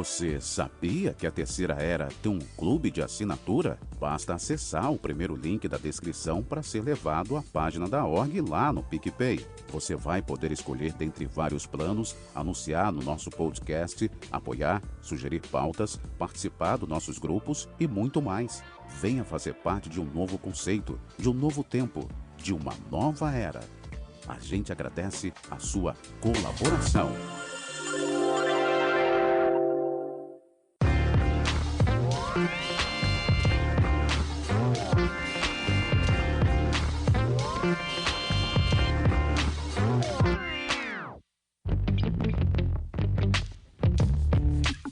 Você sabia que a Terceira Era tem um clube de assinatura? Basta acessar o primeiro link da descrição para ser levado à página da org lá no PicPay. Você vai poder escolher dentre vários planos, anunciar no nosso podcast, apoiar, sugerir pautas, participar dos nossos grupos e muito mais. Venha fazer parte de um novo conceito, de um novo tempo, de uma nova era. A gente agradece a sua colaboração.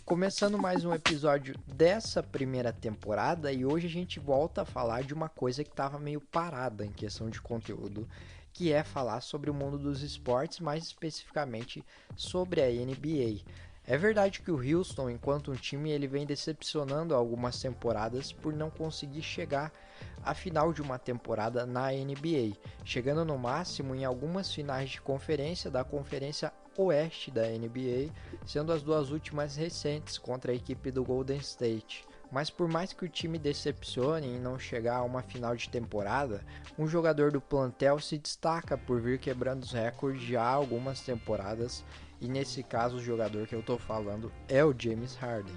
Começando mais um episódio dessa primeira temporada, e hoje a gente volta a falar de uma coisa que estava meio parada em questão de conteúdo, que é falar sobre o mundo dos esportes, mais especificamente sobre a NBA. É verdade que o Houston, enquanto um time, ele vem decepcionando algumas temporadas por não conseguir chegar à final de uma temporada na NBA, chegando no máximo em algumas finais de conferência da Conferência Oeste da NBA, sendo as duas últimas recentes contra a equipe do Golden State. Mas por mais que o time decepcione em não chegar a uma final de temporada, um jogador do plantel se destaca por vir quebrando os recordes já há algumas temporadas, e nesse caso o jogador que eu estou falando é o James Harden.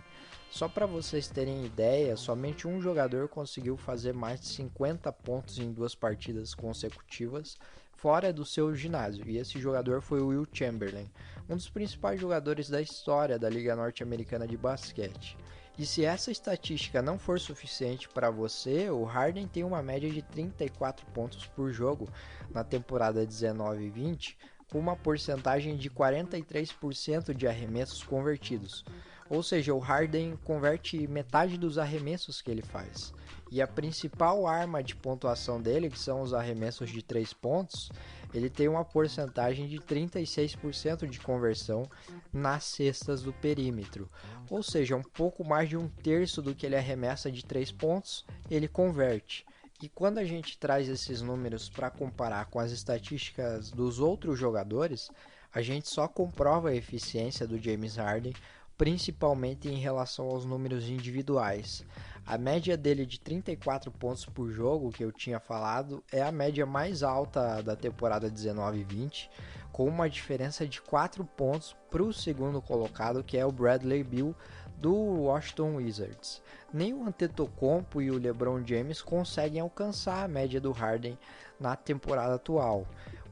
Só para vocês terem ideia, somente um jogador conseguiu fazer mais de 50 pontos em duas partidas consecutivas fora do seu ginásio, e esse jogador foi o Wilt Chamberlain, um dos principais jogadores da história da Liga Norte-Americana de Basquete. E se essa estatística não for suficiente para você, o Harden tem uma média de 34 pontos por jogo na temporada 19-20, com uma porcentagem de 43% de arremessos convertidos. Ou seja, o Harden converte metade dos arremessos que ele faz. E a principal arma de pontuação dele, que são os arremessos de 3 pontos, ele tem uma porcentagem de 36% de conversão nas cestas do perímetro. Ou seja, um pouco mais de um terço do que ele arremessa de 3 pontos, ele converte. E quando a gente traz esses números para comparar com as estatísticas dos outros jogadores, a gente só comprova a eficiência do James Harden, principalmente em relação aos números individuais. A média dele de 34 pontos por jogo, que eu tinha falado, é a média mais alta da temporada 19-20, com uma diferença de 4 pontos para o segundo colocado, que é o Bradley Beal, do Washington Wizards. Nem o Antetokounmpo e o LeBron James conseguem alcançar a média do Harden na temporada atual.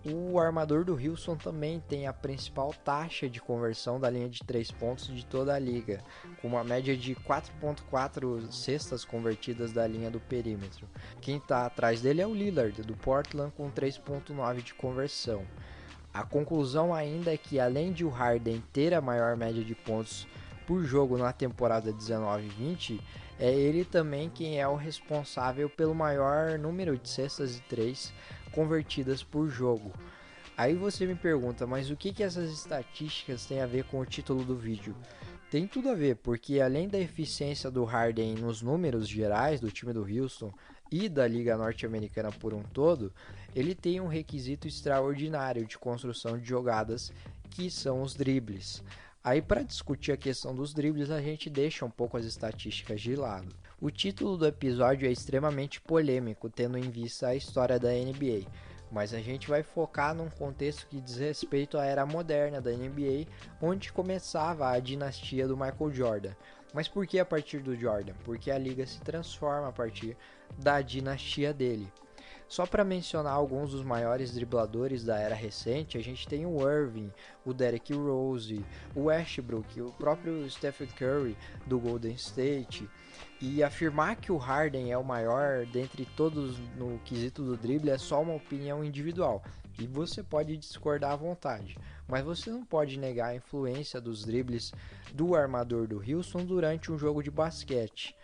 O armador do Houston também tem a principal taxa de conversão da linha de 3 pontos de toda a liga, com uma média de 4.4 cestas convertidas da linha do perímetro. Quem está atrás dele é o Lillard, do Portland, com 3.9 de conversão. A conclusão ainda é que, além de o Harden ter a maior média de pontos por jogo na temporada 19-20, é ele também quem é o responsável pelo maior número de cestas de 3 convertidas por jogo. Aí você me pergunta, mas o que essas estatísticas têm a ver com o título do vídeo? Tem tudo a ver, porque além da eficiência do Harden nos números gerais do time do Houston e da Liga Norte-Americana por um todo, ele tem um requisito extraordinário de construção de jogadas, que são os dribles. Aí, para discutir a questão dos dribles, a gente deixa um pouco as estatísticas de lado. O título do episódio é extremamente polêmico, tendo em vista a história da NBA, mas a gente vai focar num contexto que diz respeito à era moderna da NBA, onde começava a dinastia do Michael Jordan. Mas por que a partir do Jordan? Porque a liga se transforma a partir da dinastia dele. Só para mencionar alguns dos maiores dribladores da era recente, a gente tem o Irving, o Derrick Rose, o Westbrook, o próprio Stephen Curry do Golden State. E afirmar que o Harden é o maior dentre todos no quesito do drible é só uma opinião individual, e você pode discordar à vontade, mas você não pode negar a influência dos dribles do armador do Houston durante um jogo de basquete.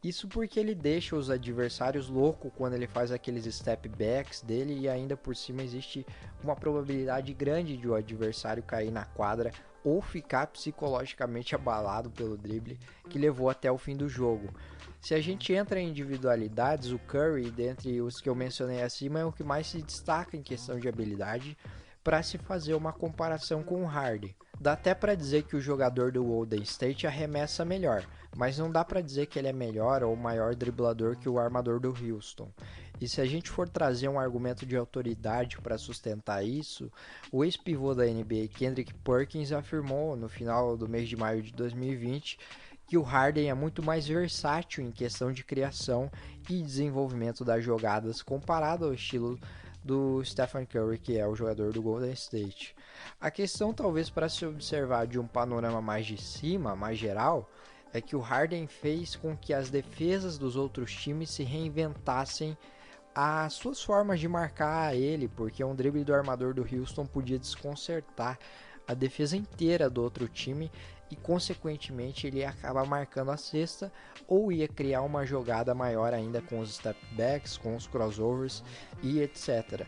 Isso porque ele deixa os adversários loucos quando ele faz aqueles step backs dele, e ainda por cima existe uma probabilidade grande de o adversário cair na quadra ou ficar psicologicamente abalado pelo drible que levou até o fim do jogo. Se a gente entra em individualidades, o Curry, dentre os que eu mencionei acima, é o que mais se destaca em questão de habilidade para se fazer uma comparação com o Harden. Dá até para dizer que o jogador do Golden State arremessa melhor, mas não dá para dizer que ele é melhor ou maior driblador que o armador do Houston. E se a gente for trazer um argumento de autoridade para sustentar isso, o ex-pivô da NBA Kendrick Perkins afirmou no final do mês de maio de 2020 que o Harden é muito mais versátil em questão de criação e desenvolvimento das jogadas comparado ao estilo do Stephen Curry, que é o jogador do Golden State. A questão, talvez, para se observar de um panorama mais de cima, mais geral, é que o Harden fez com que as defesas dos outros times se reinventassem as suas formas de marcar ele, porque um drible do armador do Houston podia desconcertar a defesa inteira do outro time e, consequentemente, ele ia acabar marcando a cesta ou ia criar uma jogada maior ainda com os step backs, com os crossovers e etc.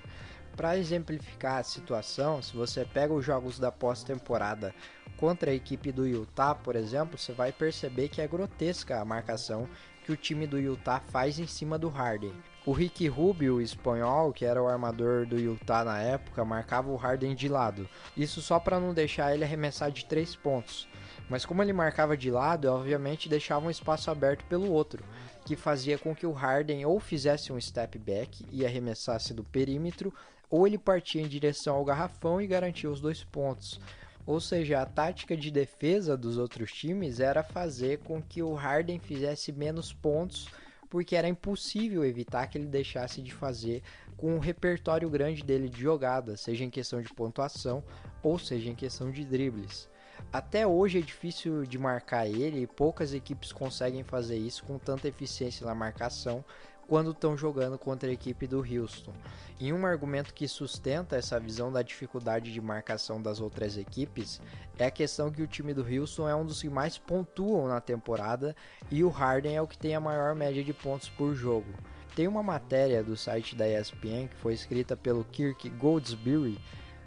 Para exemplificar a situação, se você pega os jogos da pós-temporada contra a equipe do Utah, por exemplo, você vai perceber que é grotesca a marcação que o time do Utah faz em cima do Harden. O Ricky Rubio, o espanhol, que era o armador do Utah na época, marcava o Harden de lado. Isso só para não deixar ele arremessar de 3 pontos. Mas como ele marcava de lado, obviamente deixava um espaço aberto pelo outro, que fazia com que o Harden ou fizesse um step back e arremessasse do perímetro, ou ele partia em direção ao garrafão e garantia os 2 pontos. Ou seja, a tática de defesa dos outros times era fazer com que o Harden fizesse menos pontos, porque era impossível evitar que ele deixasse de fazer com um repertório grande dele de jogadas, seja em questão de pontuação ou seja em questão de dribles. Até hoje é difícil de marcar ele e poucas equipes conseguem fazer isso com tanta eficiência na marcação quando estão jogando contra a equipe do Houston. E um argumento que sustenta essa visão da dificuldade de marcação das outras equipes é a questão que o time do Houston é um dos que mais pontuam na temporada e o Harden é o que tem a maior média de pontos por jogo. Tem uma matéria do site da ESPN que foi escrita pelo Kirk Goldsberry,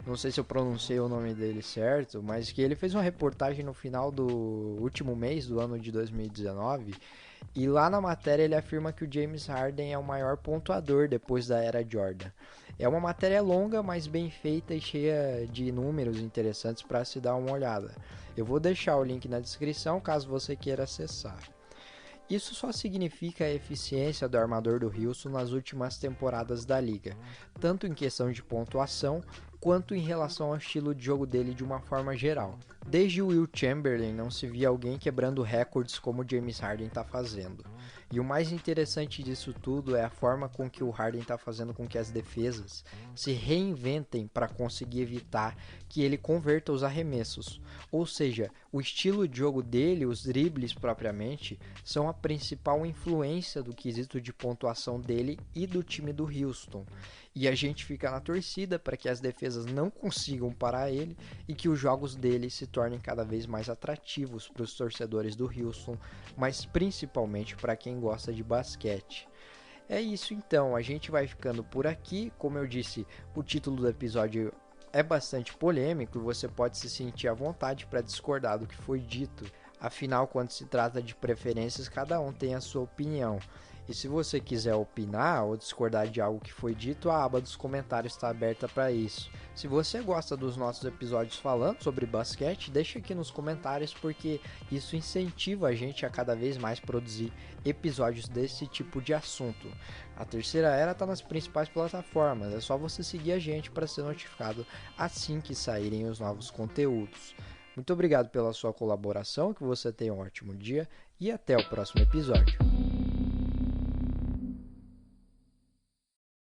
não sei se eu pronunciei o nome dele certo, mas que ele fez uma reportagem no final do último mês do ano de 2019 e lá na matéria ele afirma que o James Harden é o maior pontuador depois da era Jordan. É uma matéria longa, mas bem feita e cheia de números interessantes para se dar uma olhada. Eu vou deixar o link na descrição caso você queira acessar. Isso só significa a eficiência do armador do Houston nas últimas temporadas da liga, tanto em questão de pontuação quanto em relação ao estilo de jogo dele de uma forma geral. Desde o Will Chamberlain não se via alguém quebrando recordes como o James Harden está fazendo. E o mais interessante disso tudo é a forma com que o Harden está fazendo com que as defesas se reinventem para conseguir evitar que ele converta os arremessos. Ou seja, o estilo de jogo dele, os dribles propriamente, são a principal influência do quesito de pontuação dele e do time do Houston. E a gente fica na torcida para que as defesas não consigam parar ele e que os jogos dele se tornem cada vez mais atrativos para os torcedores do Houston, mas principalmente para quem gosta de basquete. É isso então, a gente vai ficando por aqui. Como eu disse, o título do episódio é bastante polêmico e você pode se sentir à vontade para discordar do que foi dito. Afinal, quando se trata de preferências, cada um tem a sua opinião. E se você quiser opinar ou discordar de algo que foi dito, a aba dos comentários está aberta para isso. Se você gosta dos nossos episódios falando sobre basquete, deixa aqui nos comentários porque isso incentiva a gente a cada vez mais produzir episódios desse tipo de assunto. A Terceira Era está nas principais plataformas, é só você seguir a gente para ser notificado assim que saírem os novos conteúdos. Muito obrigado pela sua colaboração, que você tenha um ótimo dia e até o próximo episódio.